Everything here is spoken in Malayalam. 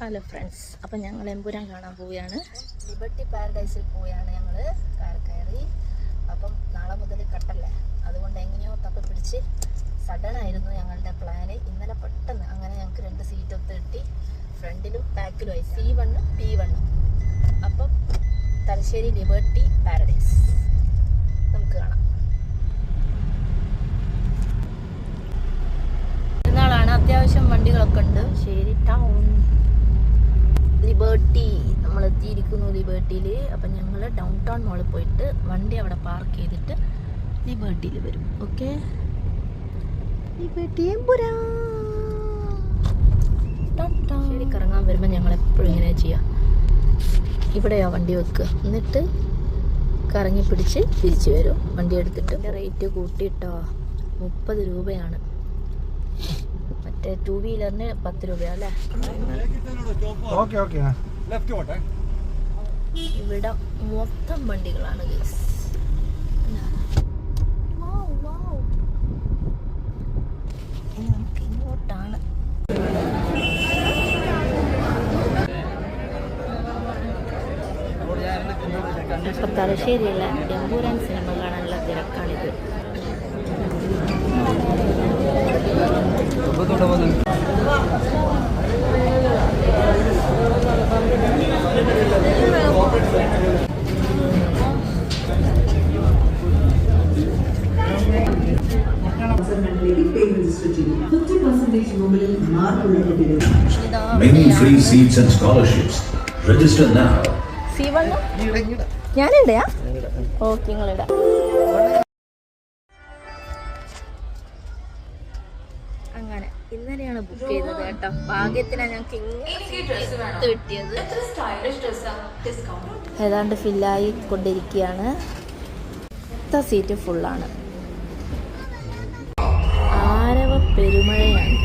ഹലോ ഫ്രണ്ട്സ്, അപ്പം ഞങ്ങൾ എമ്പുരാൻ കാണാൻ പോവുകയാണ്. ലിബർട്ടി പാരഡൈസിൽ പോവുകയാണ് ഞങ്ങൾ കാർ കയറി. അപ്പം നാളെ മുതൽ കട്ടല്ലേ, അതുകൊണ്ട് എങ്ങനെയോ തപ്പി പിടിച്ച് സഡനായിരുന്നു ഞങ്ങളുടെ പ്ലാന്. ഇന്നലെ പെട്ടെന്ന് അങ്ങനെ ഞങ്ങൾക്ക് 2 സീറ്റൊക്കെ കിട്ടി, ഫ്രണ്ടിലും ബാക്കിലുമായി C1 P1. അപ്പം തലശ്ശേരി ലിബർട്ടി പാരഡൈസ് നമുക്ക് കാണാം. പെരുന്നാളാണ്, അത്യാവശ്യം വണ്ടികളൊക്കെ ഉണ്ട്. ശരി, ടൗൺ ലിബർട്ടി നമ്മൾ എത്തിയിരിക്കുന്നു ലിബർട്ടിയിൽ. അപ്പം ഞങ്ങൾ ഡൗൺ ടൗൺ മോളിൽ പോയിട്ട് വണ്ടി അവിടെ പാർക്ക് ചെയ്തിട്ട് ലിബർട്ടിയിൽ വരും. ഓക്കെ, ലിബർട്ടി ശരി. കറങ്ങാൻ വരുമ്പോൾ ഞങ്ങൾ എപ്പോഴും ഇങ്ങനെ ചെയ്യാം, ഇവിടെയാ വണ്ടി വെക്കുക, എന്നിട്ട് കറങ്ങി പിടിച്ച് തിരിച്ചു വരും വണ്ടി എടുത്തിട്ട്. റേറ്റ് കൂട്ടിയിട്ടോ, 30 രൂപയാണ്. മറ്റേ 2 വീലറിന് 10 രൂപയല്ലേ. ഇവിടെ മൊത്തം വണ്ടികളാണ് ഗൈസ്. നമുക്ക് ഇങ്ങോട്ടാണ്. ഇപ്പം തലശ്ശേരിയുള്ള എമ്പുരാൻ സിനിമ കാണാനുള്ള തിരക്കാണിത്. Many free seats and scholarships. Register now. C1 ഞാനുണ്ടയാ. ഓക്കെ, നിങ്ങളിടാ. അങ്ങനെ ഇന്നലെയാണ് ബുക്ക് ചെയ്തത് കേട്ടോ. ഭാഗ്യത്തിനാണ് ഞങ്ങൾക്ക് ഇങ്ങനെ കിട്ടിയത്. ഏതാണ്ട് ഫില്ലായി കൊണ്ടിരിക്കുകയാണ്. സീറ്റ് ഫുള്ളാണ്. ആരവ പെരുമഴയാണ്.